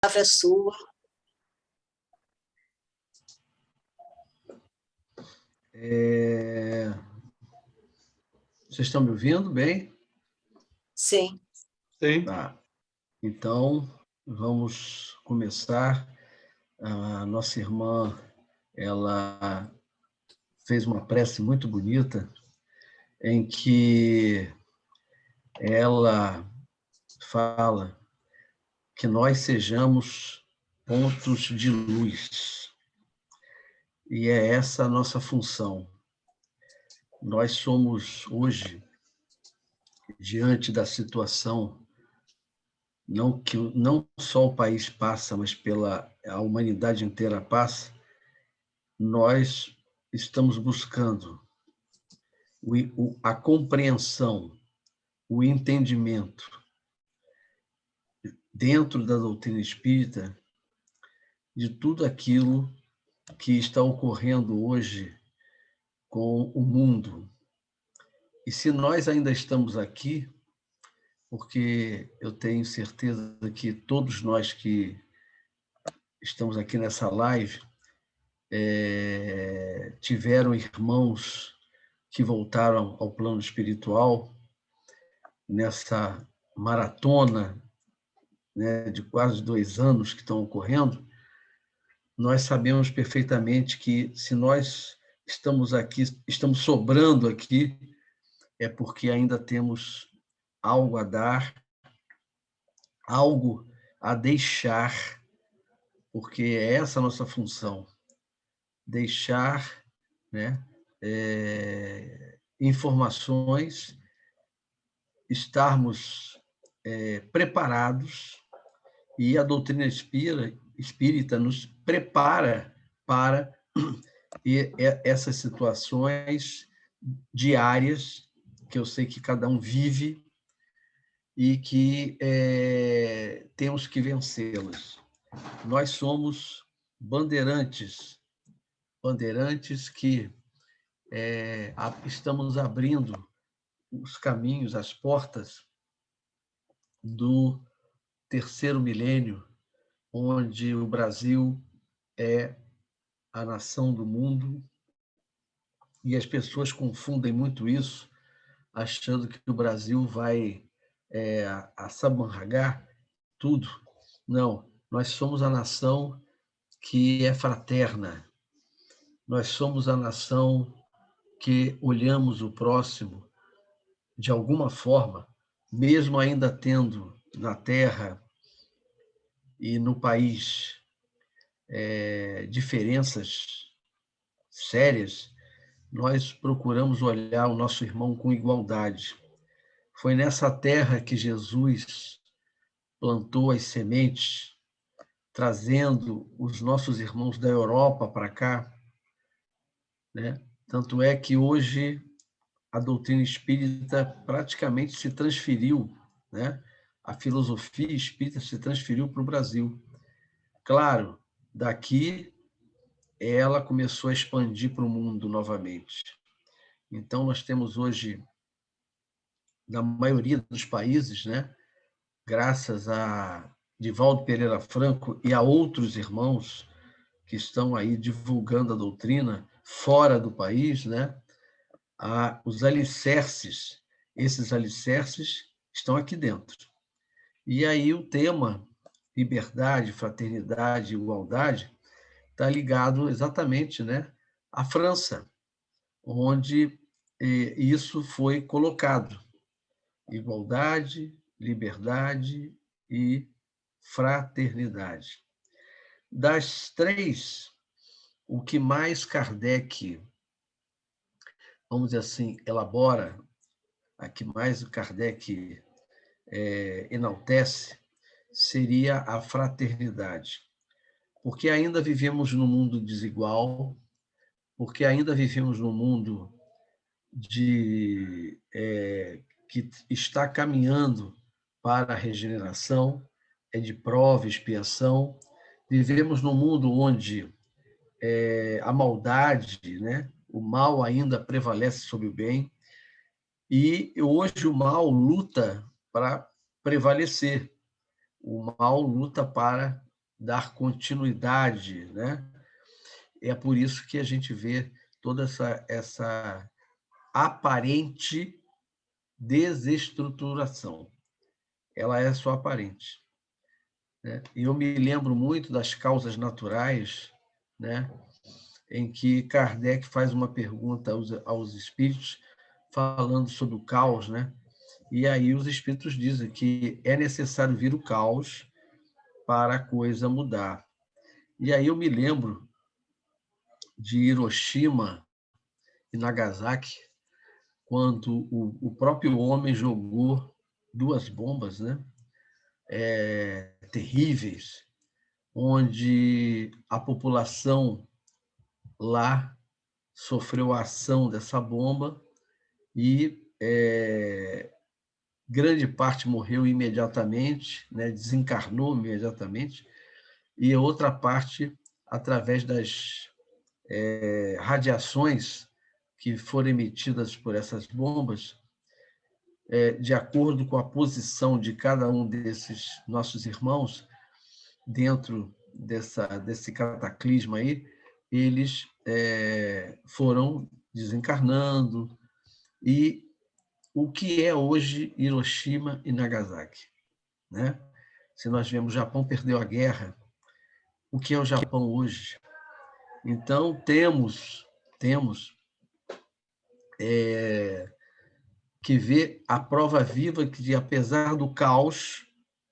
palavra é sua. Vocês estão me ouvindo bem? Sim. Sim. Tá. Então, vamos começar. A nossa irmã, ela fez uma prece muito bonita, em que ela fala que nós sejamos pontos de luz. E é essa a nossa função. Nós somos, hoje, diante da situação, não só o país passa, mas a humanidade inteira passa, nós estamos buscando a compreensão, o entendimento dentro da doutrina espírita de tudo aquilo que está ocorrendo hoje com o mundo. E se nós ainda estamos aqui, porque eu tenho certeza que todos nós que estamos aqui nessa live tiveram irmãos que voltaram ao plano espiritual nessa maratona, né, de quase 2 anos que estão ocorrendo. Nós sabemos perfeitamente que se nós estamos aqui, estamos sobrando aqui, é porque ainda temos algo a dar, algo a deixar, porque é essa a nossa função, deixar, né, informações, estarmos preparados, e a doutrina espírita nos prepara para essas situações diárias, que eu sei que cada um vive, e que temos que vencê-las. Nós somos bandeirantes que estamos abrindo os caminhos, as portas do terceiro milênio, onde o Brasil é a nação do mundo, e as pessoas confundem muito isso, achando que o Brasil vai assabarregar tudo. Não, nós somos a nação que é fraterna, nós somos a nação que olhamos o próximo de alguma forma, mesmo ainda tendo na terra e no país diferenças sérias, nós procuramos olhar o nosso irmão com igualdade. Foi nessa terra que Jesus plantou as sementes, trazendo os nossos irmãos da Europa para cá, né? Tanto é que hoje a doutrina espírita praticamente se transferiu, né? A filosofia espírita se transferiu para o Brasil. Claro, daqui ela começou a expandir para o mundo novamente. Então, nós temos hoje, na maioria dos países, né, graças a Divaldo Pereira Franco e a outros irmãos que estão aí divulgando a doutrina fora do país, né, os alicerces, esses alicerces estão aqui dentro. E aí o tema liberdade, fraternidade, igualdade está ligado exatamente, né, à França, onde isso foi colocado. Igualdade, liberdade e fraternidade. Das três, o que mais Kardec, vamos dizer assim, elabora, a que mais o Kardec enaltece, seria a fraternidade. Porque ainda vivemos num mundo desigual, porque ainda vivemos num mundo que está caminhando para a regeneração, de prova e expiação. Vivemos num mundo onde a maldade, né, o mal ainda prevalece sobre o bem, e hoje o mal luta para prevalecer, o mal luta para dar continuidade, né? É por isso que a gente vê toda essa aparente desestruturação. Ela é só aparente, né? E eu me lembro muito das causas naturais, né? Em que Kardec faz uma pergunta aos espíritos falando sobre o caos, né? E aí os espíritos dizem que é necessário vir o caos para a coisa mudar. E aí eu me lembro de Hiroshima e Nagasaki, quando o próprio homem jogou duas bombas, né? Terríveis, onde a população lá sofreu a ação dessa bomba e grande parte morreu imediatamente, né? Desencarnou imediatamente, e a outra parte, através das radiações que foram emitidas por essas bombas, de acordo com a posição de cada um desses nossos irmãos, dentro desse cataclisma aí, eles foram desencarnando. E o que é hoje Hiroshima e Nagasaki, né? Se nós vemos o Japão perdeu a guerra, o que é o Japão hoje? Então, temos que ver a prova viva que, apesar do caos,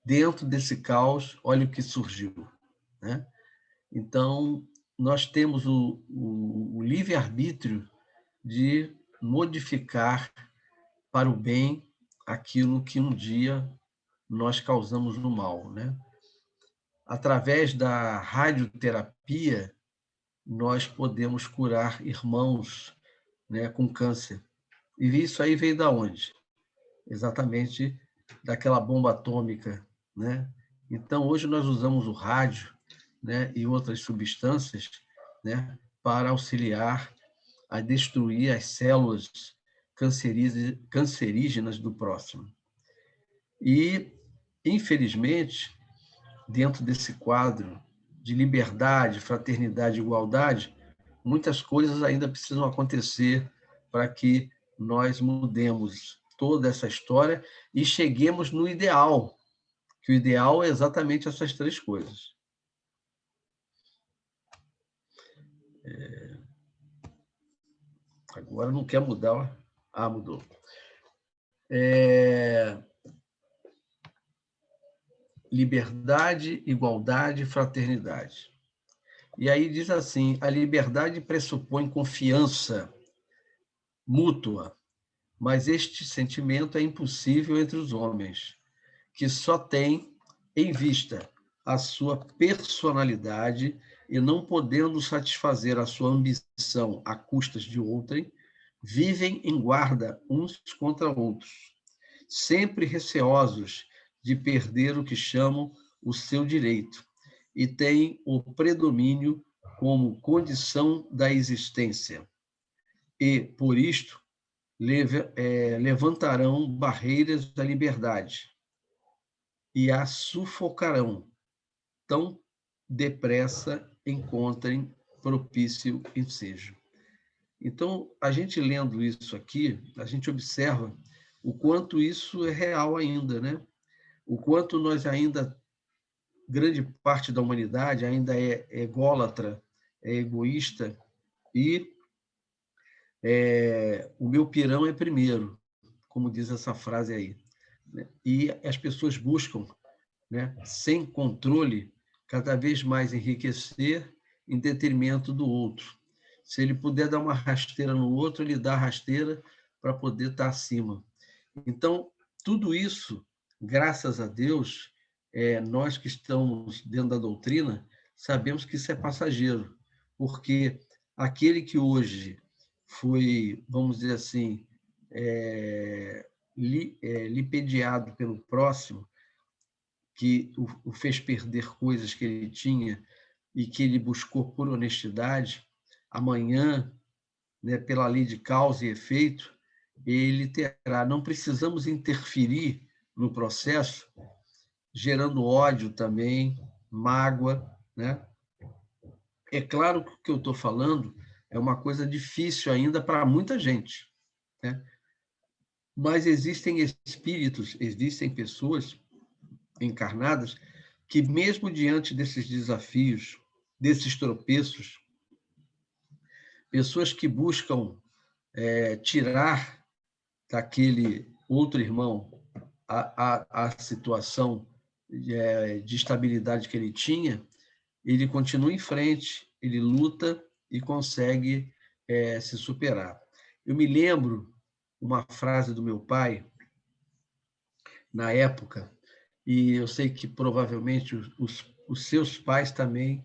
dentro desse caos, olha o que surgiu, né? Então, nós temos o livre-arbítrio de modificar para o bem aquilo que um dia nós causamos no mal, né? Através da radioterapia, nós podemos curar irmãos, né, com câncer. E isso aí veio da onde? Exatamente daquela bomba atômica, né? Então, hoje nós usamos o rádio, né, e outras substâncias, né, para auxiliar a destruir as células cancerígenas do próximo. E, infelizmente, dentro desse quadro de liberdade, fraternidade e igualdade, muitas coisas ainda precisam acontecer para que nós mudemos toda essa história e cheguemos no ideal, que o ideal é exatamente essas três coisas. Agora não quer mudar. Ah, mudou. Liberdade, igualdade e fraternidade. E aí diz assim: a liberdade pressupõe confiança mútua, mas este sentimento é impossível entre os homens, que só têm em vista a sua personalidade e, não podendo satisfazer a sua ambição à custas de outrem, vivem em guarda uns contra outros, sempre receosos de perder o que chamam o seu direito, e têm o predomínio como condição da existência. E, por isto, levantarão barreiras da liberdade e a sufocarão, tão depressa encontrem propício ensejo. Então, a gente lendo isso aqui, a gente observa o quanto isso é real ainda, né? O quanto nós ainda, grande parte da humanidade ainda é ególatra, é egoísta, e o meu pirão é primeiro, como diz essa frase aí. E as pessoas buscam, né, sem controle, cada vez mais enriquecer em detrimento do outro. Se ele puder dar uma rasteira no outro, ele dá a rasteira para poder estar acima. Então, tudo isso, graças a Deus, nós que estamos dentro da doutrina, sabemos que isso é passageiro, porque aquele que hoje foi, vamos dizer assim, lipediado pelo próximo, que o fez perder coisas que ele tinha e que ele buscou por honestidade, amanhã, né, pela lei de causa e efeito, ele terá. Não precisamos interferir no processo, gerando ódio também, mágoa, né? É claro que o que eu estou falando é uma coisa difícil ainda para muita gente, né? Mas existem espíritos, existem pessoas encarnadas que, mesmo diante desses desafios, desses tropeços, pessoas que buscam tirar daquele outro irmão a situação de estabilidade que ele tinha, ele continua em frente, ele luta e consegue se superar. Eu me lembro uma frase do meu pai, na época, e eu sei que provavelmente os seus pais também,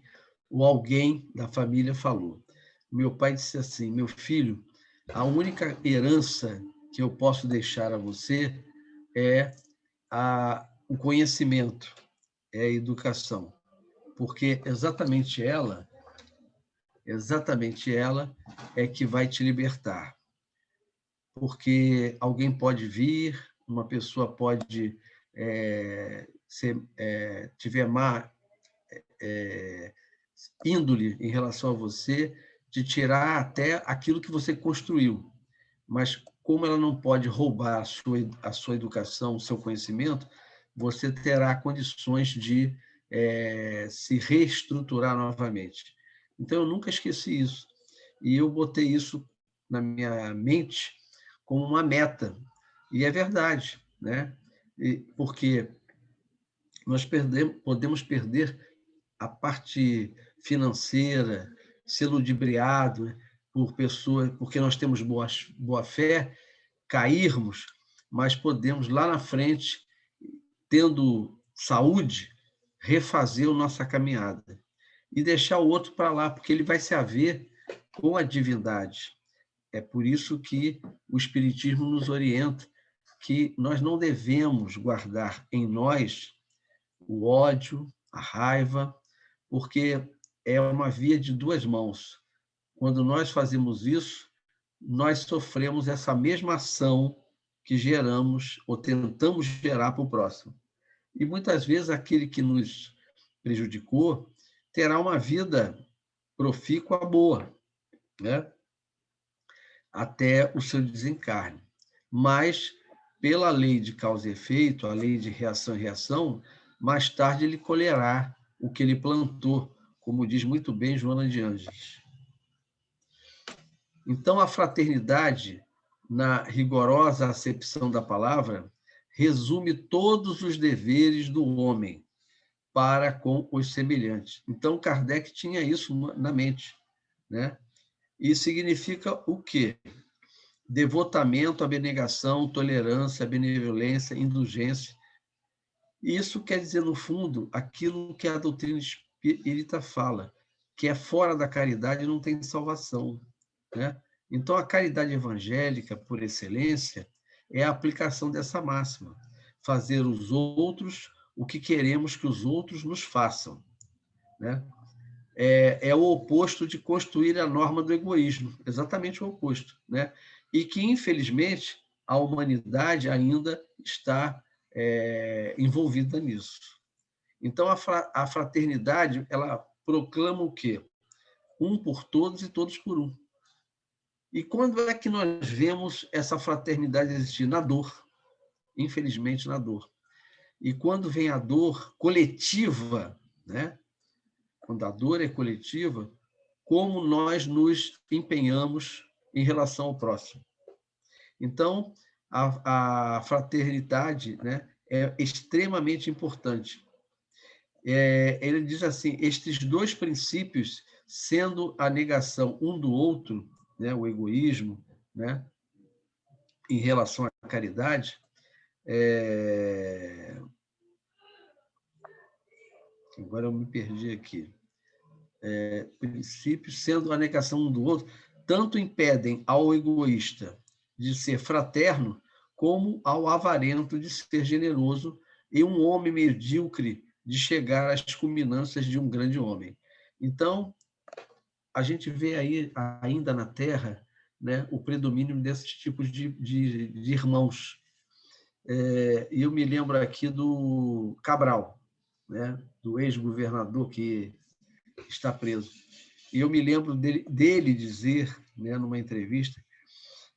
ou alguém da família falou. Meu pai disse assim: meu filho, a única herança que eu posso deixar a você é o conhecimento, é a educação, porque exatamente ela é que vai te libertar. Porque alguém pode vir, uma pessoa pode tiver má índole em relação a você, de tirar até aquilo que você construiu. Mas como ela não pode roubar a sua educação, o seu conhecimento, você terá condições de se reestruturar novamente. Então, eu nunca esqueci isso. E eu botei isso na minha mente como uma meta. E é verdade, né? Porque nós podemos perder a parte financeira, ser ludibriado, né, por pessoas, porque nós temos boa fé, cairmos, mas podemos lá na frente, tendo saúde, refazer a nossa caminhada e deixar o outro para lá, porque ele vai se haver com a divindade. É por isso que o Espiritismo nos orienta que nós não devemos guardar em nós o ódio, a raiva, porque é uma via de duas mãos. Quando nós fazemos isso, nós sofremos essa mesma ação que geramos ou tentamos gerar para o próximo. E muitas vezes aquele que nos prejudicou terá uma vida profícua boa, né? Até o seu desencarne. Mas, pela lei de causa e efeito, a lei de reação e reação, mais tarde ele colherá o que ele plantou, como diz muito bem Joana de Ângeles. Então, a fraternidade, na rigorosa acepção da palavra, resume todos os deveres do homem para com os semelhantes. Então, Kardec tinha isso na mente, né? E significa o quê? Devotamento, abnegação, tolerância, benevolência, indulgência. E isso quer dizer, no fundo, aquilo que a doutrina espírita fala, que é fora da caridade não tem salvação, né? Então, a caridade evangélica, por excelência, é a aplicação dessa máxima: fazer os outros o que queremos que os outros nos façam, né? É o oposto de construir a norma do egoísmo, exatamente o oposto, né? E que, infelizmente, a humanidade ainda está envolvida nisso. Então, a fraternidade, ela proclama o quê? Um por todos e todos por um. E quando é que nós vemos essa fraternidade existir? Na dor, infelizmente, na dor. E quando vem a dor coletiva, né? Quando a dor é coletiva, como nós nos empenhamos em relação ao próximo. Então, a fraternidade, né, é extremamente importante. Ele diz assim: estes dois princípios, sendo a negação um do outro, né, o egoísmo, né, em relação à caridade, agora eu me perdi aqui. Princípios, sendo a negação um do outro, tanto impedem ao egoísta de ser fraterno, como ao avarento de ser generoso, e um homem medíocre de chegar às culminâncias de um grande homem. Então, a gente vê aí, ainda na Terra, né, o predomínio desses tipos de irmãos. E eu me lembro aqui do Cabral. né, do ex-governador que está preso. E eu me lembro dele dizer, né, numa entrevista,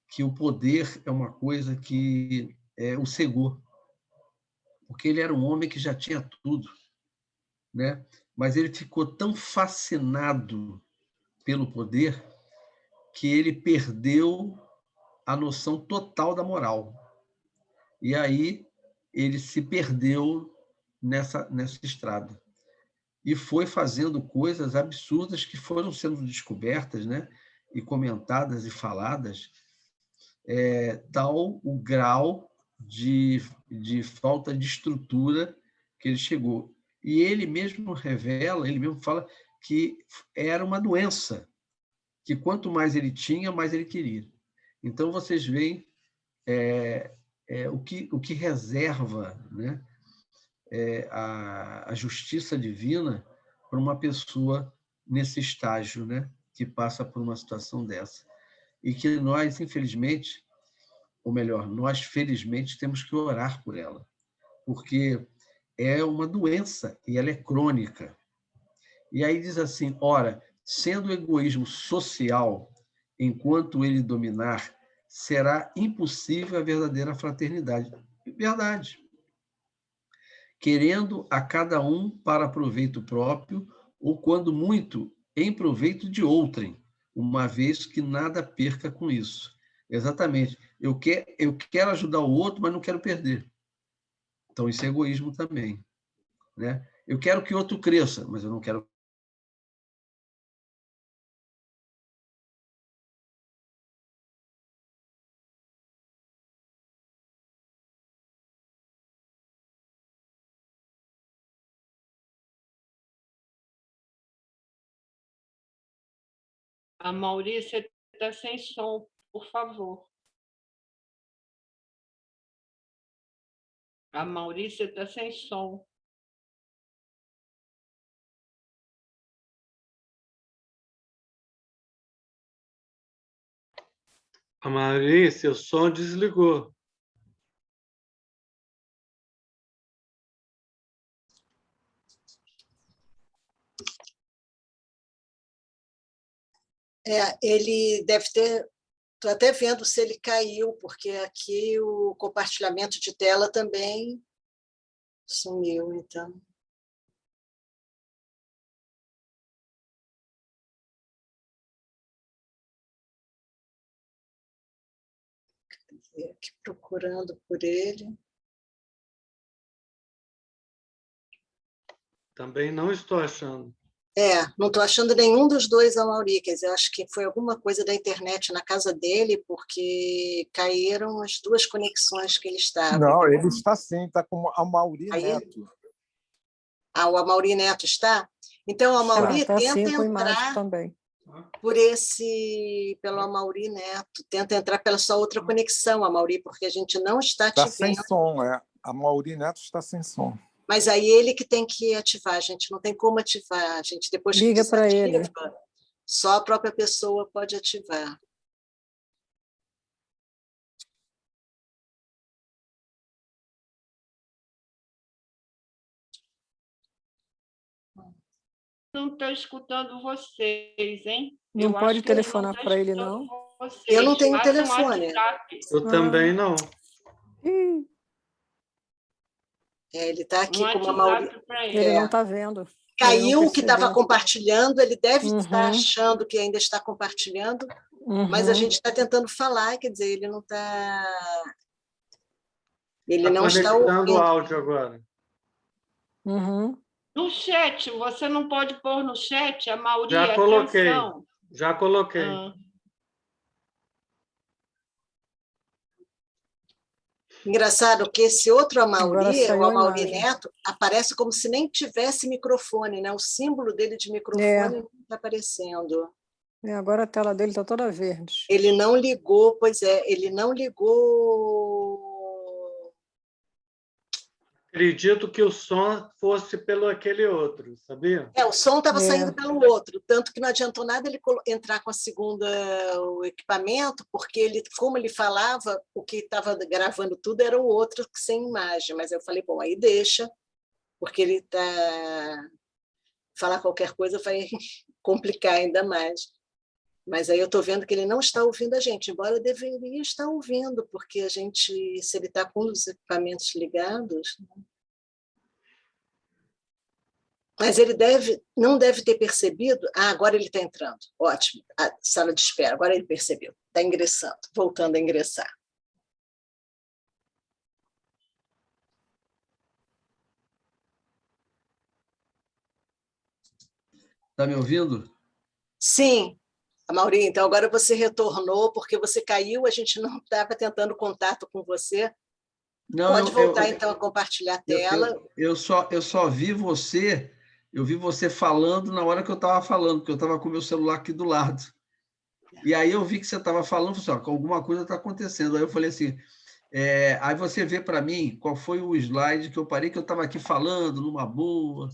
que o poder é uma coisa que o cegou, porque ele era um homem que já tinha tudo, né? Mas ele ficou tão fascinado pelo poder que ele perdeu a noção total da moral. E aí ele se perdeu nessa estrada. E foi fazendo coisas absurdas que foram sendo descobertas, né? E comentadas e faladas, tal o grau de falta de estrutura que ele chegou. E ele mesmo revela, ele mesmo fala que era uma doença, que quanto mais ele tinha, mais ele queria. Então, vocês veem o que reserva, né, a justiça divina para uma pessoa nesse estágio, né, que passa por uma situação dessa. E que nós, infelizmente, ou melhor, nós, felizmente, temos que orar por ela, porque é uma doença e ela é crônica. E aí diz assim, ora, sendo o egoísmo social, enquanto ele dominar, será impossível a verdadeira fraternidade. Verdade. Querendo a cada um para proveito próprio, ou quando muito, em proveito de outrem, uma vez que nada perca com isso. Exatamente. Eu quero ajudar o outro, mas não quero perder. Então, isso é egoísmo também, né? Eu quero que o outro cresça, mas eu não quero. A Maurícia está sem som, por favor. A Maurícia está sem som. A Maurícia, o som desligou. Ele deve ter... Estou até vendo se ele caiu, porque aqui o compartilhamento de tela também sumiu, então. Aqui procurando por ele. Também não estou achando. Não estou achando nenhum dos dois Amaury, quer dizer, acho que foi alguma coisa da internet na casa dele, porque caíram as duas conexões que ele estava. Não, ele está sim, está com o Amaury Neto. O Amaury Neto está? Então, o Amaury Tá tenta sim, com imagem entrar também. pelo Amaury Neto, tenta entrar pela sua outra conexão, Amaury, porque a gente não está te Está sem vendo. som, Amaury Neto está sem som. Mas aí ele que tem que ativar, a gente não tem como ativar, a gente depois que Liga para ele. só a própria pessoa pode ativar. Não estou escutando vocês, hein? Não Eu pode acho que ele telefonar tá para ele, escutando não? vocês. Eu não tenho Passa um telefone. WhatsApp. Eu também não. Ih, Ele está aqui Um com uma Amaury. WhatsApp para ele. ele não está vendo. Caiu Ele o que estava percebeu. compartilhando, ele deve Uhum. estar achando que ainda está compartilhando, mas a gente está tentando falar, quer dizer, ele não está... Ele não está conectando o ouvindo. áudio agora. Uhum. No chat, você não pode pôr no chat, a Maury, Já coloquei. atenção. Já coloquei. Engraçado que esse outro Agora Amaury, saiu o a Amaury imagem. Neto, aparece como se nem tivesse microfone, né? O símbolo dele de microfone não está aparecendo. Agora a tela dele está toda verde. Ele não ligou, pois é, ele não ligou... Acredito que o som fosse pelo aquele outro, sabia? O som estava saindo pelo outro, tanto que não adiantou nada ele entrar com o equipamento, porque ele, como ele falava, o que estava gravando tudo era o outro sem imagem, mas eu falei, bom, aí deixa, porque ele está... Falar qualquer coisa vai complicar ainda mais. Mas aí eu estou vendo que ele não está ouvindo a gente, embora deveria estar ouvindo, porque a gente, se ele está com os equipamentos ligados... Mas ele não deve ter percebido... Ah, agora ele está entrando. Ótimo. A sala de espera, agora ele percebeu. Está ingressando, voltando a ingressar. Está me ouvindo? Sim, Amaury, então agora você retornou, porque você caiu, a gente não estava tentando contato com você. Não, Pode voltar, então, a compartilhar a tela. Eu só vi você, eu vi você falando na hora que eu estava falando, porque eu estava com o meu celular aqui do lado. E aí eu vi que você estava falando, falei assim, ó, alguma coisa está acontecendo. Aí eu falei assim, aí você vê para mim qual foi o slide que eu parei, que eu estava aqui falando, numa boa.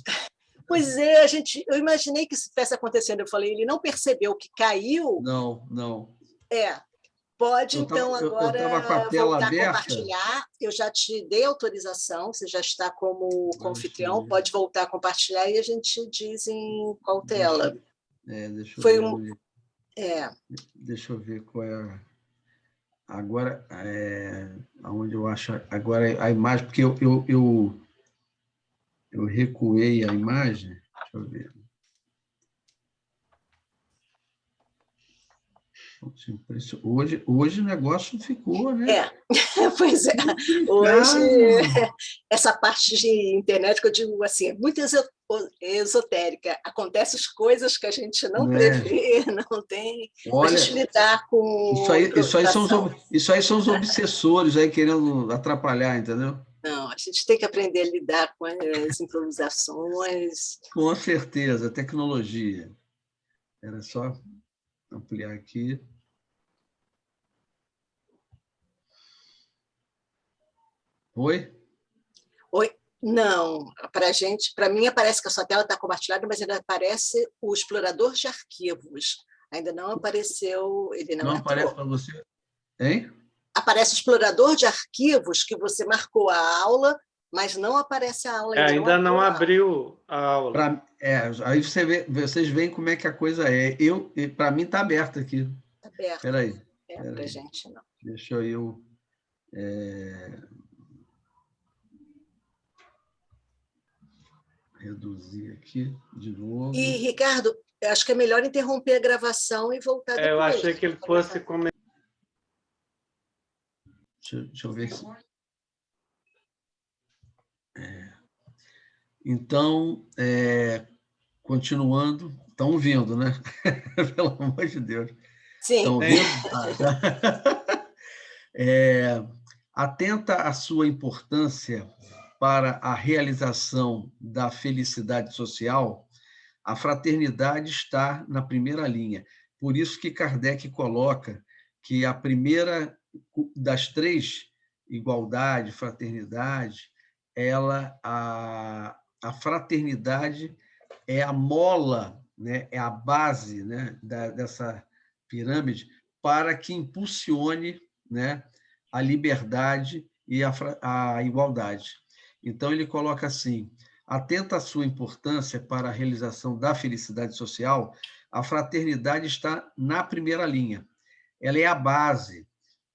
Pois é, eu imaginei que isso estivesse acontecendo. Eu falei, ele não percebeu que caiu? Não. Pode, então, agora eu estava com a tela voltar aberta. a compartilhar. Eu já te dei autorização, você já está como anfitrião, pode voltar a compartilhar e a gente diz em qual tela. Deixa eu ver qual é. Agora, aonde eu acho agora a imagem, porque eu recuei a imagem. Deixa eu ver. Hoje o negócio ficou, né? Pois é. Hoje, essa parte de internet que eu digo assim, é muito esotérica. Acontecem as coisas que a gente não prevê, não tem. Olha, a gente lidar com isso aí são os obsessores aí querendo atrapalhar, entendeu? Não, a gente tem que aprender a lidar com as improvisações. Com certeza, tecnologia. Era só ampliar aqui. Oi? Oi? Não, para mim aparece que a sua tela está compartilhada, mas ainda aparece o explorador de arquivos. Ainda não apareceu, ele não aparece para você? Hein? Aparece o explorador de arquivos que você marcou a aula, mas não aparece a aula. Ainda não abriu a aula. Aí vocês veem como é que a coisa é. Para mim está aberto aqui. Está aberto. Espera aí. Para a gente não. Deixa eu... reduzir aqui de novo. E, Ricardo, acho que é melhor interromper a gravação e voltar depois. Eu achei que ele fosse começar. Deixa eu ver se... Então, continuando, estão ouvindo, né? Pelo amor de Deus. Sim. Estão ouvindo? Atenta à sua importância para a realização da felicidade social, a fraternidade está na primeira linha. Por isso que Kardec coloca que a primeira das três, igualdade, fraternidade, a fraternidade é a mola, né? É a base, né? dessa pirâmide para que impulsione, né? A liberdade e a igualdade. Então, ele coloca assim, atenta à sua importância para a realização da felicidade social, a fraternidade está na primeira linha. Ela é a base.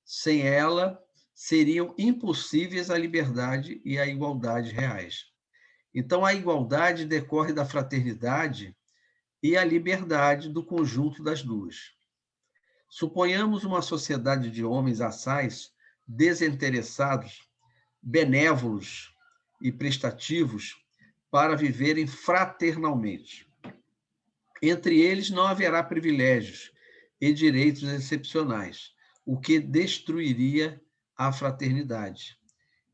Sem ela, seriam impossíveis a liberdade e a igualdade reais. Então, a igualdade decorre da fraternidade e a liberdade do conjunto das duas. Suponhamos uma sociedade de homens assais, desinteressados, benévolos e prestativos para viverem fraternalmente. Entre eles não haverá privilégios e direitos excepcionais, o que destruiria a fraternidade.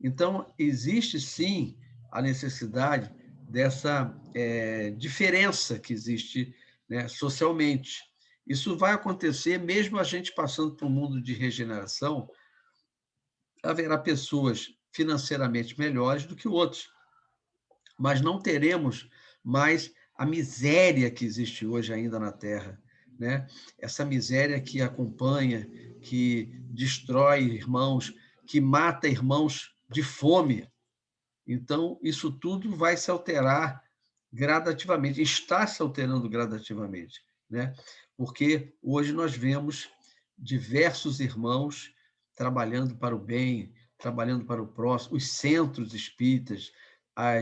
Então, existe, sim, a necessidade dessa diferença que existe, né, socialmente. Isso vai acontecer mesmo a gente passando por um mundo de regeneração, haverá pessoas financeiramente melhores do que outros, mas não teremos mais a miséria que existe hoje ainda na Terra, né? Essa miséria que acompanha, que destrói irmãos, que mata irmãos de fome, Então, isso tudo vai se alterar gradativamente, está se alterando gradativamente, né? Porque hoje nós vemos diversos irmãos trabalhando para o bem, trabalhando para o próximo, os centros espíritas, a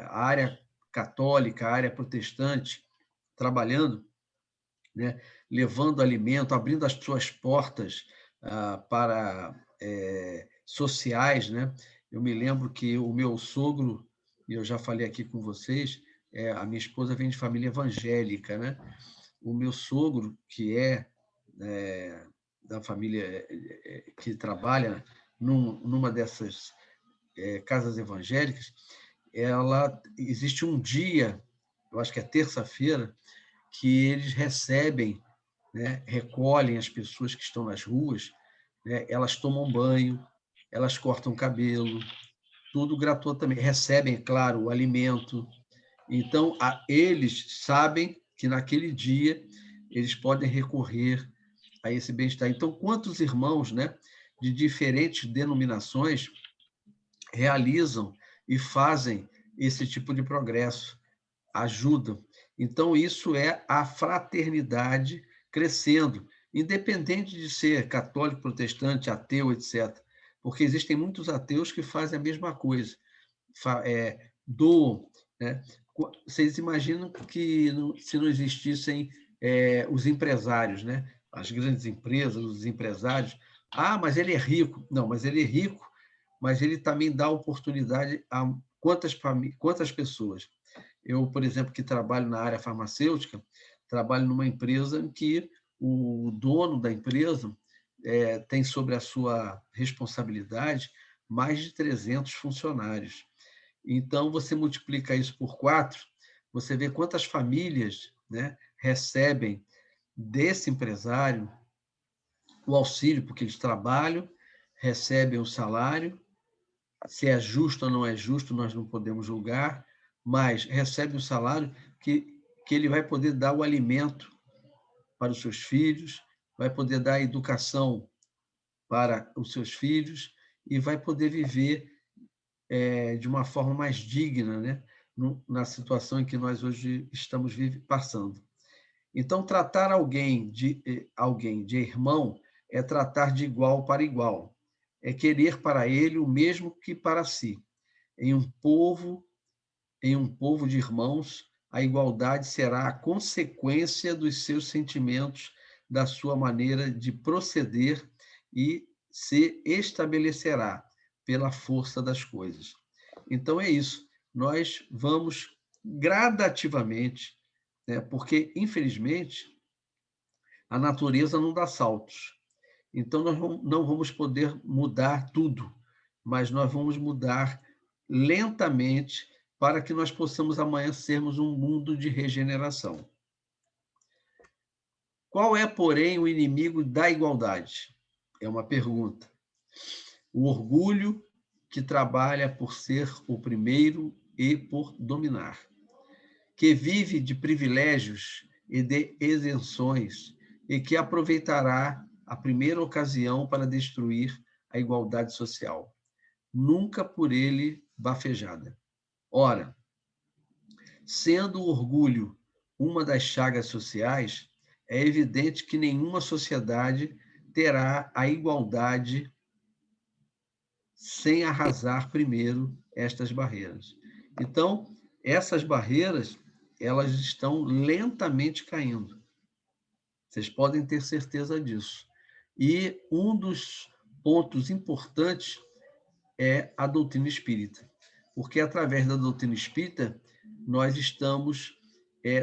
área católica, a área protestante, trabalhando, né? Levando alimento, abrindo as suas portas para sociais, né? Eu me lembro que o meu sogro, e eu já falei aqui com vocês, a minha esposa vem de família evangélica, né? O meu sogro, que é da família que trabalha numa dessas casas evangélicas, existe um dia, eu acho que é terça-feira, que eles recebem, né, recolhem as pessoas que estão nas ruas, né, elas tomam banho, elas cortam cabelo, tudo gratuitamente, recebem, é claro, o alimento. Então, eles sabem que naquele dia eles podem recorrer a esse bem-estar. Então, quantos irmãos, né, de diferentes denominações realizam e fazem esse tipo de progresso, ajudam. Então, isso é a fraternidade crescendo, independente de ser católico, protestante, ateu, etc. Porque existem muitos ateus que fazem a mesma coisa, doam, né? Vocês imaginam que se não existissem os empresários, né? As grandes empresas, os empresários, mas ele é rico. Não, mas ele é rico, mas ele também dá oportunidade a quantas pessoas. Eu, por exemplo, que trabalho na área farmacêutica, trabalho numa empresa em que o dono da empresa tem sobre a sua responsabilidade mais de 300 funcionários. Então, você multiplica isso por 4, você vê quantas famílias, né, recebem desse empresário o auxílio, porque eles trabalham, recebem o salário, se é justo ou não é justo, nós não podemos julgar, mas recebe o salário que ele vai poder dar o alimento para os seus filhos, vai poder dar a educação para os seus filhos e vai poder viver de uma forma mais digna, né? Na situação em que nós hoje estamos passando. Então, tratar alguém de irmão é tratar de igual para igual, é querer para ele o mesmo que para si. Em um povo de irmãos, a igualdade será a consequência dos seus sentimentos, da sua maneira de proceder e se estabelecerá pela força das coisas. Então, é isso. Nós vamos gradativamente, né, porque, infelizmente, a natureza não dá saltos. Então, nós não vamos poder mudar tudo, mas nós vamos mudar lentamente para que nós possamos amanhã sermos um mundo de regeneração. Qual é, porém, o inimigo da igualdade? É uma pergunta. O orgulho que trabalha por ser o primeiro e por dominar, que vive de privilégios e de isenções e que aproveitará a primeira ocasião para destruir a igualdade social, nunca por ele bafejada. Ora, sendo o orgulho uma das chagas sociais, é evidente que nenhuma sociedade terá a igualdade sem arrasar primeiro estas barreiras. Então, essas barreiras, elas estão lentamente caindo. Vocês podem ter certeza disso. E um dos pontos importantes é a doutrina espírita, porque através da doutrina espírita nós estamos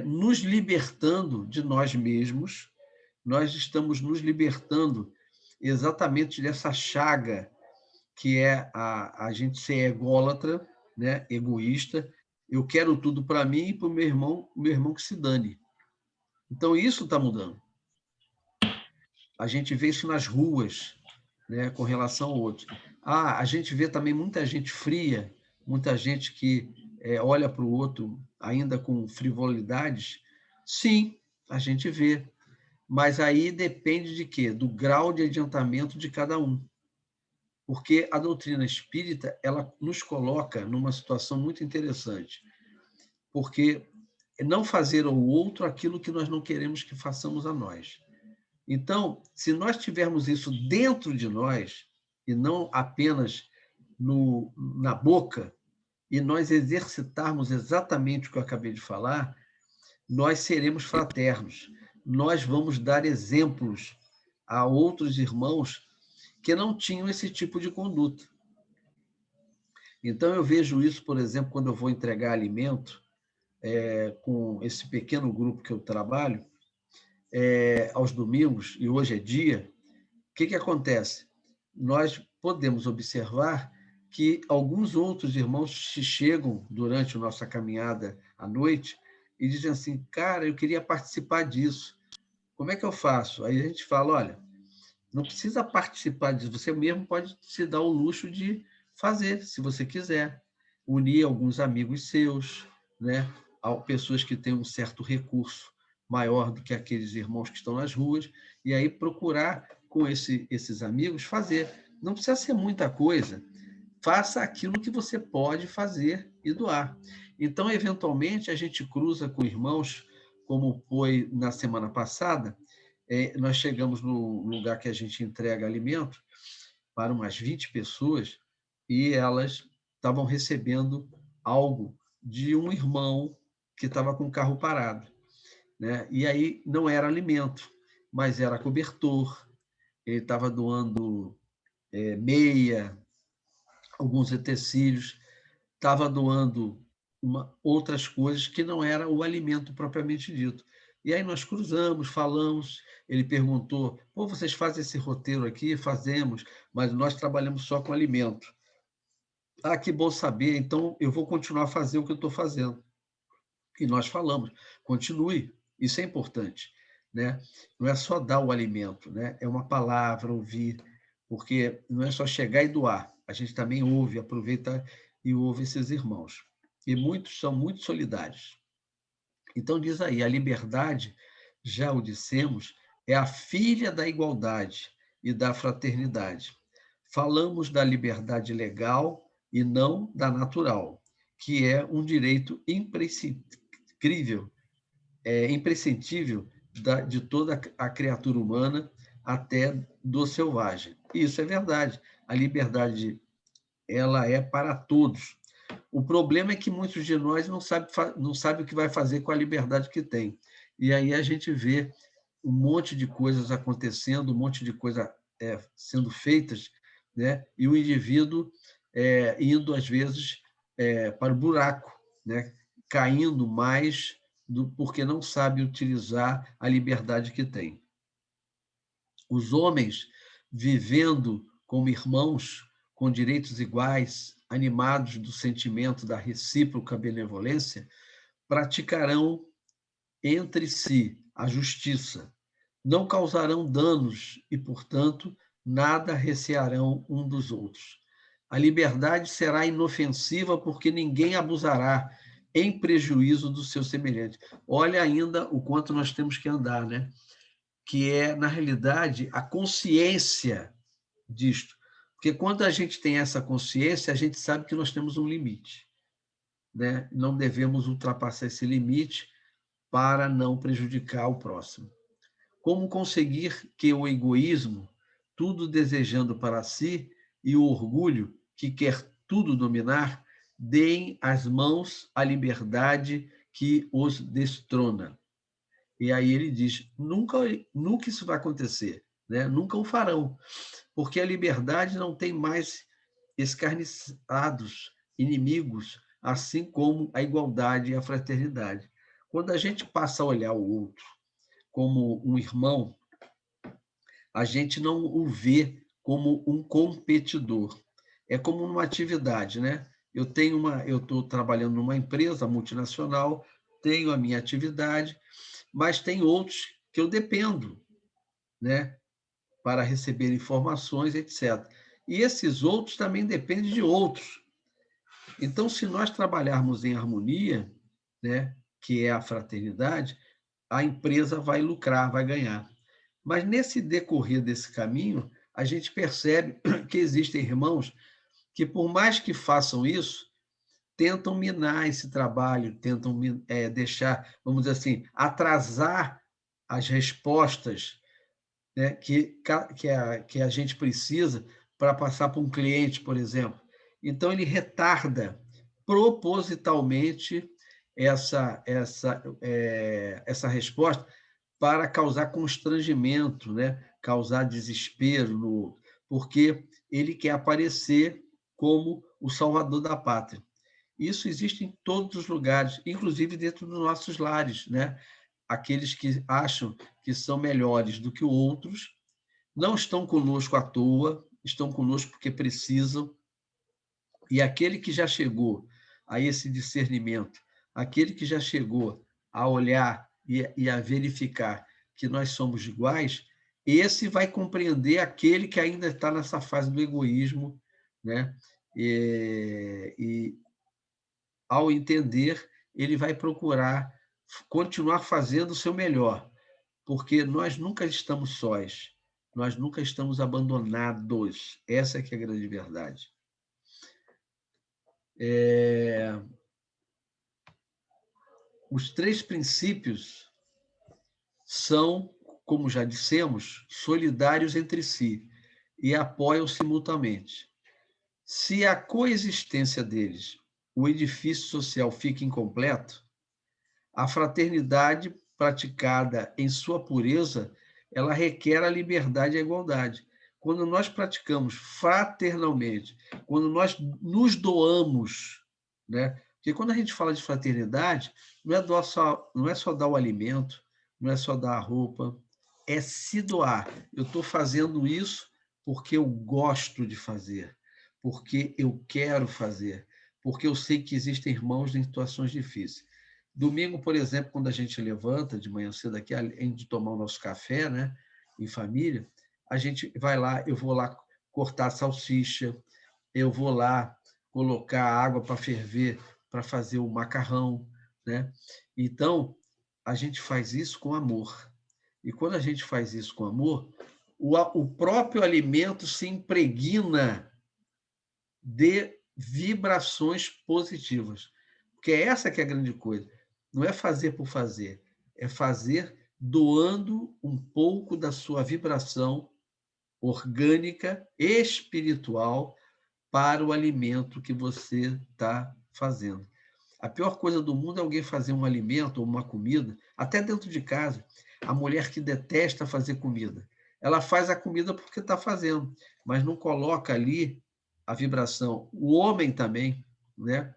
nos libertando de nós mesmos, nós estamos nos libertando exatamente dessa chaga que é a gente ser ególatra, né, egoísta. Eu quero tudo para mim e para o meu irmão que se dane. Então, isso está mudando. A gente vê isso nas ruas, né, com relação ao outro. A gente vê também muita gente fria, muita gente que olha para o outro ainda com frivolidades. Sim, a gente vê. Mas aí depende de quê? Do grau de adiantamento de cada um. porque a doutrina espírita ela nos coloca numa situação muito interessante, porque não fazer ao outro aquilo que nós não queremos que façamos a nós. Então, se nós tivermos isso dentro de nós, e não apenas na boca, e nós exercitarmos exatamente o que eu acabei de falar, nós seremos fraternos. Nós vamos dar exemplos a outros irmãos que não tinham esse tipo de conduta. Então, eu vejo isso, por exemplo, quando eu vou entregar alimento com esse pequeno grupo que eu trabalho, aos domingos, e hoje é dia, o que acontece? Nós podemos observar que alguns outros irmãos chegam durante a nossa caminhada à noite e dizem assim, cara, eu queria participar disso. Como é que eu faço? Aí a gente fala, olha, não precisa participar disso, você mesmo pode se dar o luxo de fazer, se você quiser. Unir alguns amigos seus, né? Pessoas que têm um certo recurso maior do que aqueles irmãos que estão nas ruas, e aí procurar com esses amigos fazer. Não precisa ser muita coisa. Faça aquilo que você pode fazer e doar. Então, eventualmente, a gente cruza com irmãos, como foi na semana passada, nós chegamos no lugar que a gente entrega alimento para umas 20 pessoas e elas estavam recebendo algo de um irmão que estava com o carro parado, né? E aí não era alimento, mas era cobertor. Ele estava doando meia, alguns utensílios, estava doando outras coisas que não era o alimento propriamente dito. E aí nós cruzamos, falamos, ele perguntou, pô, vocês fazem esse roteiro aqui? Fazemos, mas nós trabalhamos só com alimento. Ah, que bom saber, então eu vou continuar a fazer o que eu estou fazendo. E nós falamos, continue, isso é importante, né? Não é só dar o alimento, né? É uma palavra, ouvir, porque não é só chegar e doar, a gente também ouve, aproveita e ouve esses irmãos. E muitos são muito solidários. Então, diz aí, a liberdade, já o dissemos, é a filha da igualdade e da fraternidade. Falamos da liberdade legal e não da natural, que é um direito imprescindível de toda a criatura humana, até do selvagem. E isso é verdade. A liberdade ela é para todos. O problema é que muitos de nós não sabe o que vai fazer com a liberdade que tem. E aí a gente vê um monte de coisas acontecendo, um monte de coisas sendo feitas, né? E o indivíduo indo, às vezes, para o buraco, né? Caindo mais porque não sabe utilizar a liberdade que tem. Os homens vivendo como irmãos, com direitos iguais, animados do sentimento da recíproca benevolência, praticarão entre si a justiça, não causarão danos e, portanto, nada recearão um dos outros. A liberdade será inofensiva porque ninguém abusará em prejuízo do seu semelhante. Olha ainda o quanto nós temos que andar, né? Que é, na realidade, a consciência disto. Porque quando a gente tem essa consciência, a gente sabe que nós temos um limite, né? Não devemos ultrapassar esse limite para não prejudicar o próximo. Como conseguir que o egoísmo, tudo desejando para si, e o orgulho, que quer tudo dominar, deem as mãos à liberdade que os destrona. E aí ele diz, nunca isso vai acontecer, né? Nunca o farão, porque a liberdade não tem mais escarniçados, inimigos, assim como a igualdade e a fraternidade. Quando a gente passa a olhar o outro como um irmão, a gente não o vê como um competidor. É como uma atividade, né? Eu estou trabalhando numa empresa multinacional, tenho a minha atividade, mas tem outros que eu dependo, né? Para receber informações, etc. E esses outros também dependem de outros. Então, se nós trabalharmos em harmonia, né? Que é a fraternidade, a empresa vai lucrar, vai ganhar. Mas nesse decorrer desse caminho, a gente percebe que existem irmãos que, por mais que façam isso, tentam minar esse trabalho, tentam deixar, vamos dizer assim, atrasar as respostas, né, que a gente precisa para passar para um cliente, por exemplo. Então, ele retarda propositalmente essa resposta para causar constrangimento, né? Causar desespero no outro, porque ele quer aparecer como o salvador da pátria. Isso existe em todos os lugares, inclusive dentro dos nossos lares, né? Aqueles que acham que são melhores do que outros não estão conosco à toa, estão conosco porque precisam. E aquele que já chegou a esse discernimento, aquele que já chegou a olhar e a verificar que nós somos iguais, esse vai compreender aquele que ainda está nessa fase do egoísmo, né? E ao entender, ele vai procurar continuar fazendo o seu melhor, porque nós nunca estamos sós, nós nunca estamos abandonados. Essa é que é a grande verdade. Os 3 princípios são, como já dissemos, solidários entre si e apoiam-se mutuamente. Se a coexistência deles, o edifício social fica incompleto, a fraternidade praticada em sua pureza, ela requer a liberdade e a igualdade. Quando nós praticamos fraternalmente, quando nós nos doamos, né? Porque quando a gente fala de fraternidade, não é só dar o alimento, não é só dar a roupa, é se doar. Eu estou fazendo isso porque eu gosto de fazer, porque eu quero fazer, porque eu sei que existem irmãos em situações difíceis. Domingo, por exemplo, quando a gente levanta de manhã cedo aqui, além de tomar o nosso café, né, em família, a gente vai lá, eu vou lá cortar a salsicha, eu vou lá colocar água para ferver, para fazer o macarrão, né? Então, a gente faz isso com amor. E quando a gente faz isso com amor, o próprio alimento se impregna de vibrações positivas. Porque essa que é a grande coisa. Não é fazer por fazer, é fazer doando um pouco da sua vibração orgânica, espiritual, para o alimento que você está fazendo. A pior coisa do mundo é alguém fazer um alimento ou uma comida, até dentro de casa. A mulher que detesta fazer comida. Ela faz a comida porque está fazendo, mas não coloca ali a vibração. O homem também, né,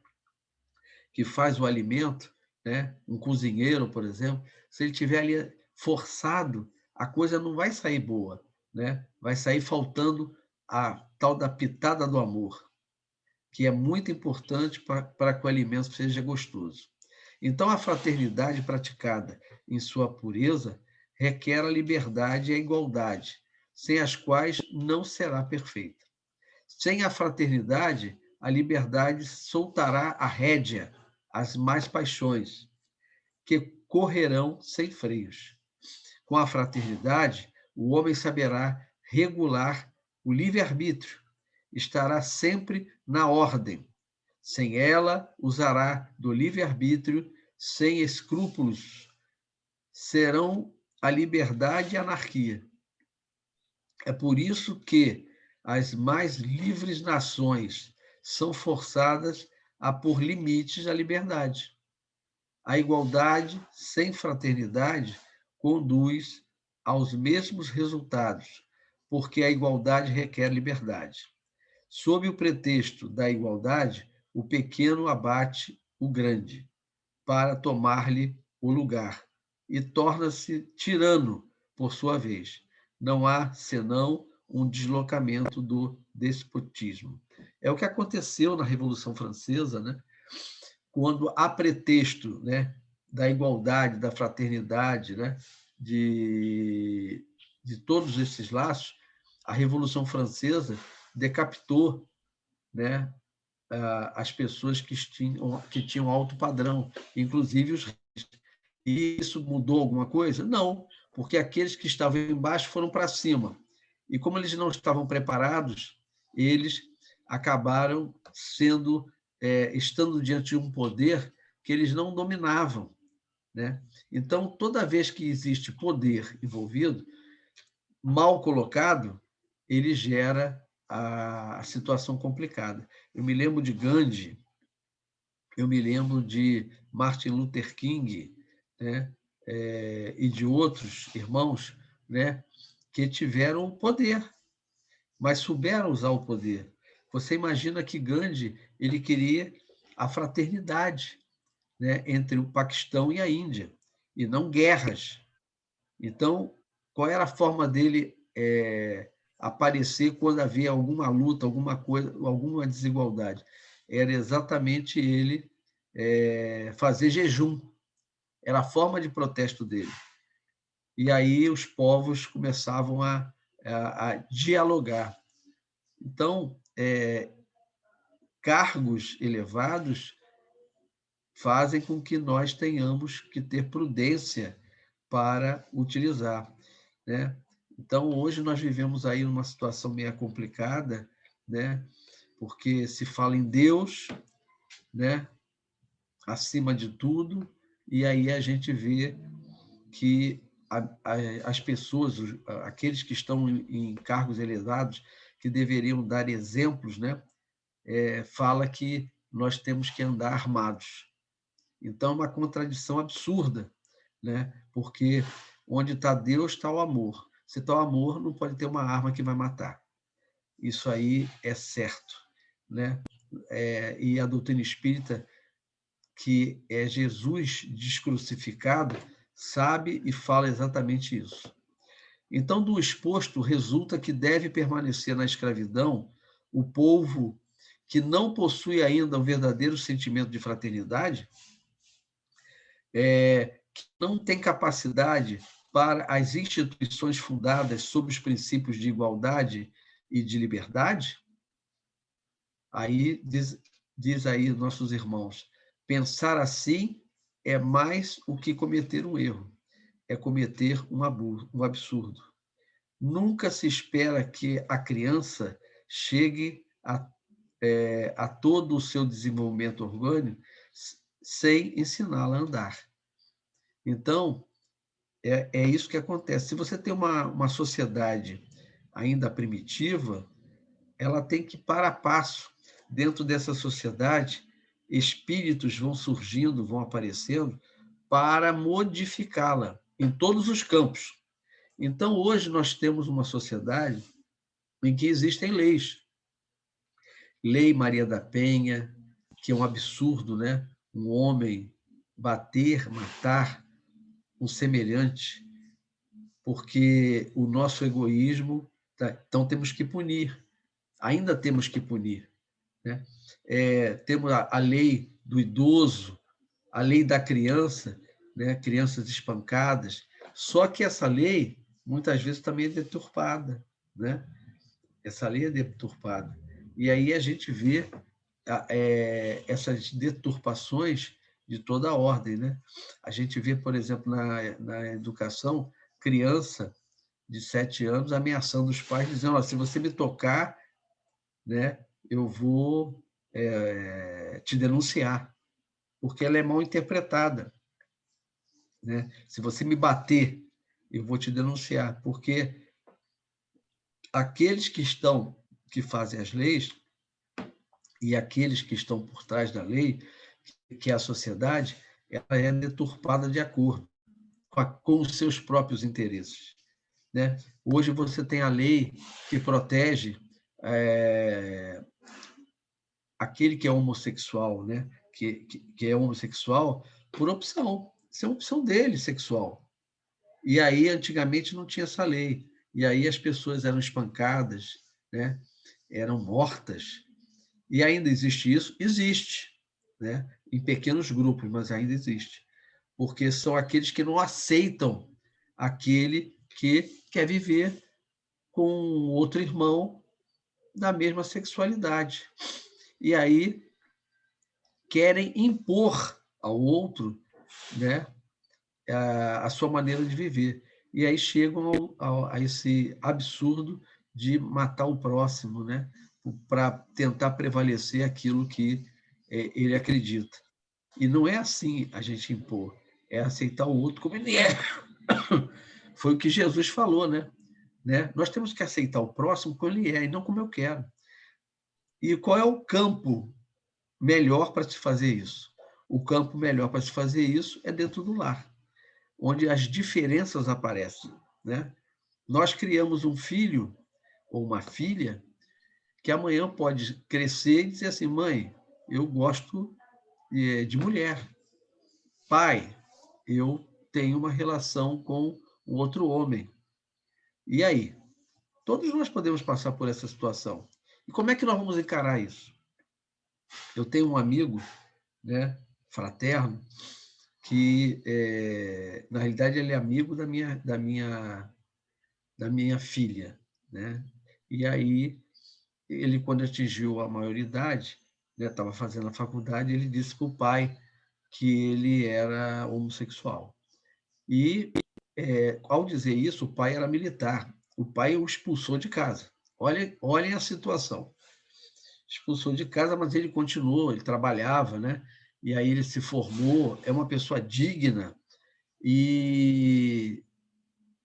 que faz o alimento, né, um cozinheiro, por exemplo, se ele tiver ali forçado, a coisa não vai sair boa, né? Vai sair faltando a tal da pitada do amor, que é muito importante para que o alimento seja gostoso. Então, a fraternidade praticada em sua pureza requer a liberdade e a igualdade, sem as quais não será perfeita. Sem a fraternidade, a liberdade soltará a rédea às más paixões, que correrão sem freios. Com a fraternidade, o homem saberá regular o livre-arbítrio, estará sempre na ordem. Sem ela, usará do livre-arbítrio sem escrúpulos. Serão a liberdade e a anarquia. É por isso que as mais livres nações são forçadas a pôr limites à liberdade. A igualdade sem fraternidade conduz aos mesmos resultados, porque a igualdade requer liberdade. Sob o pretexto da igualdade, o pequeno abate o grande, para tomar-lhe o lugar, e torna-se tirano, por sua vez. Não há, senão, um deslocamento do despotismo. É o que aconteceu na Revolução Francesa, né? Quando, a pretexto, né, da igualdade, da fraternidade, né, de todos esses laços, a Revolução Francesa decapitou, né, as pessoas que tinham alto padrão, inclusive os reis. E isso mudou alguma coisa? Não, porque aqueles que estavam embaixo foram para cima. E como eles não estavam preparados, eles acabaram estando diante de um poder que eles não dominavam, né? Então, toda vez que existe poder envolvido, mal colocado, ele gera a situação complicada. Eu me lembro de Gandhi, eu me lembro de Martin Luther King, né? E de outros irmãos, né? Que tiveram o poder, mas souberam usar o poder. Você imagina que Gandhi ele queria a fraternidade, né? Entre o Paquistão e a Índia, e não guerras. Então, qual era a forma dele aparecer quando havia alguma luta, alguma coisa, alguma desigualdade? Era exatamente ele fazer jejum. Era a forma de protesto dele. E aí os povos começavam a dialogar. Então, cargos elevados fazem com que nós tenhamos que ter prudência para utilizar, né? Então, hoje nós vivemos aí numa situação meio complicada, né? Porque se fala em Deus, né? Acima de tudo, e aí a gente vê que as pessoas, aqueles que estão em cargos elevados, que deveriam dar exemplos, né? Fala que nós temos que andar armados. Então, é uma contradição absurda, né? Porque onde está Deus, está o amor. Se está o amor, não pode ter uma arma que vai matar. Isso aí é certo, né? E a doutrina espírita, que é Jesus descrucificado, sabe e fala exatamente isso. Então, do exposto, resulta que deve permanecer na escravidão o povo que não possui ainda um verdadeiro sentimento de fraternidade, que não tem capacidade para as instituições fundadas sob os princípios de igualdade e de liberdade? Aí diz aí nossos irmãos, pensar assim é mais o que cometer um erro, é cometer um absurdo. Nunca se espera que a criança chegue a todo o seu desenvolvimento orgânico sem ensiná-la a andar. Então, é isso que acontece. Se você tem uma sociedade ainda primitiva, ela tem que ir para passo. Dentro dessa sociedade, espíritos vão surgindo, vão aparecendo para modificá-la em todos os campos. Então, hoje nós temos uma sociedade em que existem leis. Lei Maria da Penha, que é um absurdo, né? Um homem bater, matar um semelhante, porque o nosso egoísmo... Então, temos que punir. Ainda temos que punir, né? Temos a lei do idoso, a lei da criança, né? Crianças espancadas. Só que essa lei, muitas vezes, também é deturpada, né? Essa lei é deturpada. E aí a gente vê essas deturpações de toda a ordem, né? A gente vê, por exemplo, na educação, criança de 7 anos ameaçando os pais, dizendo: se você me tocar, né, eu vou te denunciar, porque ela é mal interpretada, né? Se você me bater, eu vou te denunciar, porque aqueles que fazem as leis e aqueles que estão por trás da lei, que é a sociedade, ela é deturpada de acordo com os seus próprios interesses, né? Hoje você tem a lei que protege aquele que é homossexual, né? Que é homossexual por opção. Isso é uma opção dele, sexual. E aí, antigamente, não tinha essa lei. E aí as pessoas eram espancadas, né? Eram mortas. E ainda existe isso? Existe, né? Em pequenos grupos, mas ainda existe. Porque são aqueles que não aceitam aquele que quer viver com outro irmão da mesma sexualidade. E aí querem impor ao outro, né, a sua maneira de viver. E aí chegam a esse absurdo de matar o próximo, né? Para tentar prevalecer aquilo que ele acredita. E não é assim a gente impor, é aceitar o outro como ele é. Foi o que Jesus falou, né? Nós temos que aceitar o próximo como ele é e não como eu quero. E qual é o campo melhor para se fazer isso? O campo melhor para se fazer isso é dentro do lar, onde as diferenças aparecem, né? Nós criamos um filho ou uma filha que amanhã pode crescer e dizer assim: mãe, eu gosto de mulher. Pai, eu tenho uma relação com um outro homem. E aí? Todos nós podemos passar por essa situação. E como é que nós vamos encarar isso? Eu tenho um amigo, né, fraterno, que, na realidade, ele é amigo da minha filha, né? E aí, ele, quando atingiu a maioridade, estava fazendo a faculdade, ele disse para o pai que ele era homossexual. E, ao dizer isso, o pai era militar. O pai o expulsou de casa. Olhem a situação. Expulsou de casa, mas ele continuou, ele trabalhava, né? E aí ele se formou, é uma pessoa digna e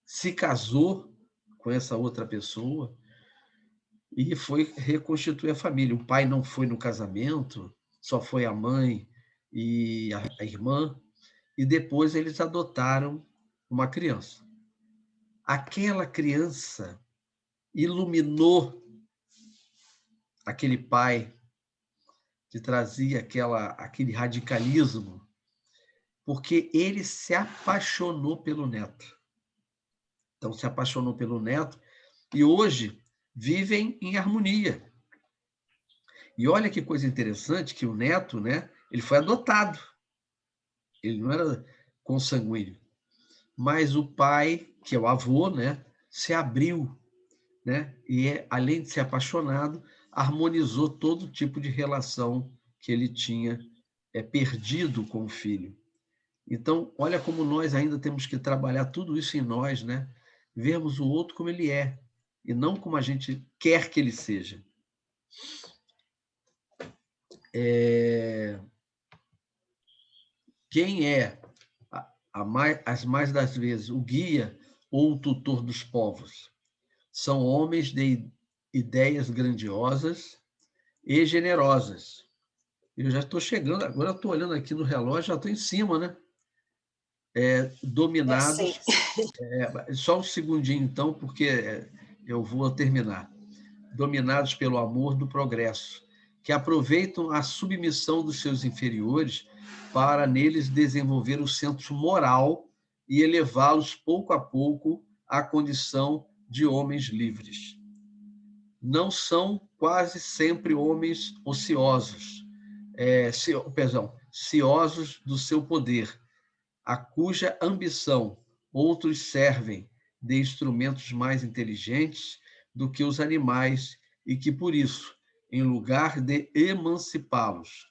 se casou com essa outra pessoa e foi reconstituir a família. O pai não foi no casamento, só foi a mãe e a irmã, e depois eles adotaram uma criança. Aquela criança iluminou aquele pai que trazia aquele radicalismo, porque ele se apaixonou pelo neto. Então, se apaixonou pelo neto e hoje vivem em harmonia. E olha que coisa interessante, que o neto, né, ele foi adotado. Ele não era consanguíneo. Mas o pai, que é o avô, né, se abriu, né, e, além de ser apaixonado, harmonizou todo tipo de relação que ele tinha perdido com o filho. Então, olha como nós ainda temos que trabalhar tudo isso em nós, né? Vermos o outro como ele é, e não como a gente quer que ele seja. Quem é, as mais das vezes, o guia ou o tutor dos povos? São homens de ideias grandiosas e generosas. Eu já estou chegando, agora estou olhando aqui no relógio, já estou em cima, né? Dominados. Só um segundinho, então, porque eu vou terminar. Dominados pelo amor do progresso, que aproveitam a submissão dos seus inferiores para neles desenvolver o senso moral e elevá-los pouco a pouco à condição de homens livres. Não são quase sempre homens ociosos, ciosos do seu poder, a cuja ambição outros servem de instrumentos mais inteligentes do que os animais e que, por isso, em lugar de emancipá-los,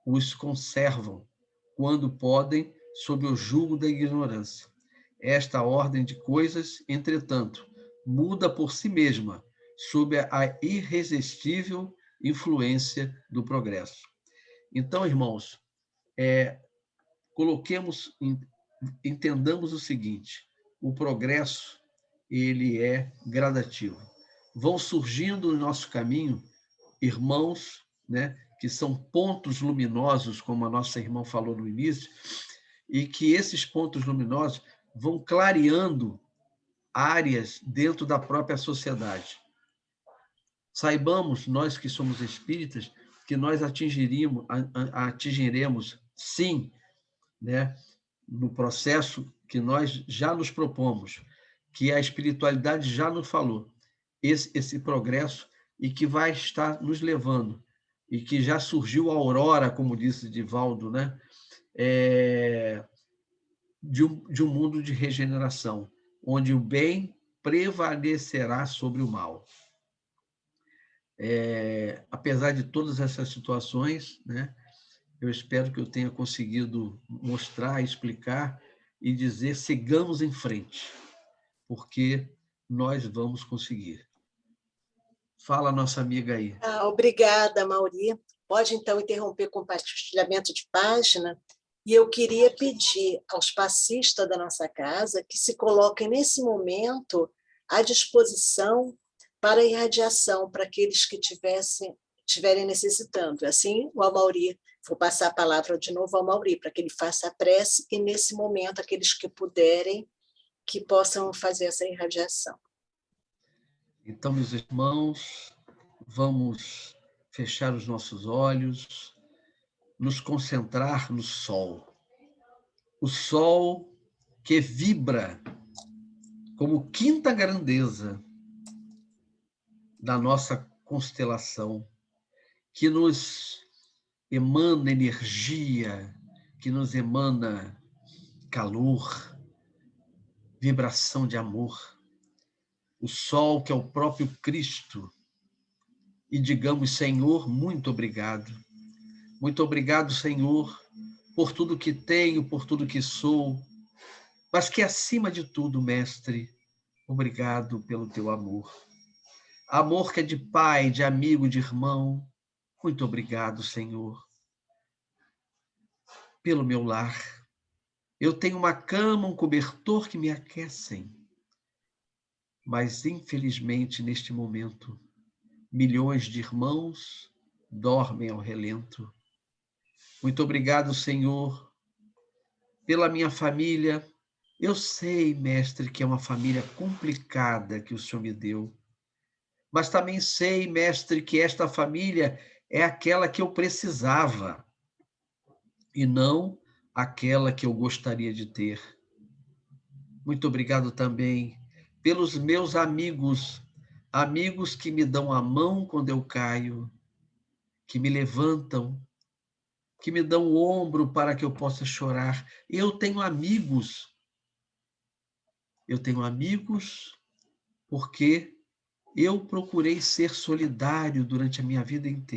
os conservam, quando podem, sob o jugo da ignorância. Esta ordem de coisas, entretanto, muda por si mesma, sob a irresistível influência do progresso. Então, irmãos, entendamos o seguinte: o progresso, ele é gradativo. Vão surgindo no nosso caminho irmãos, né, que são pontos luminosos, como a nossa irmã falou no início, e que esses pontos luminosos vão clareando áreas dentro da própria sociedade. Saibamos, nós que somos espíritas, que nós atingiremos, sim, né, no processo que nós já nos propomos, que a espiritualidade já nos falou, esse progresso, e que vai estar nos levando, e que já surgiu a aurora, como disse Divaldo, né, de um mundo de regeneração, onde o bem prevalecerá sobre o mal. Apesar de todas essas situações, né, eu espero que eu tenha conseguido mostrar, explicar e dizer: sigamos em frente, porque nós vamos conseguir. Fala, nossa amiga aí. Obrigada, Mauri. Pode, então, interromper o compartilhamento de página. E eu queria pedir aos passistas da nossa casa que se coloquem, nesse momento, à disposição para a irradiação, para aqueles que estiverem necessitando. Assim, o Amauri, vou passar a palavra de novo ao Amauri, para que ele faça a prece e, nesse momento, aqueles que puderem, que possam fazer essa irradiação. Então, meus irmãos, vamos fechar os nossos olhos, nos concentrar no sol. O sol que vibra como quinta grandeza da nossa constelação, que nos emana energia, que nos emana calor, vibração de amor. O sol que é o próprio Cristo. E digamos, Senhor, muito obrigado. Muito obrigado, Senhor, por tudo que tenho, por tudo que sou, mas que, acima de tudo, Mestre, obrigado pelo teu amor. Amor que é de pai, de amigo, de irmão. Muito obrigado, Senhor, pelo meu lar. Eu tenho uma cama, um cobertor que me aquecem. Mas, infelizmente, neste momento, milhões de irmãos dormem ao relento. Muito obrigado, Senhor, pela minha família. Eu sei, Mestre, que é uma família complicada que o Senhor me deu. Mas também sei, Mestre, que esta família é aquela que eu precisava e não aquela que eu gostaria de ter. Muito obrigado também pelos meus amigos, amigos que me dão a mão quando eu caio, que me levantam, que me dão o ombro para que eu possa chorar. Eu tenho amigos porque eu procurei ser solidário durante a minha vida inteira.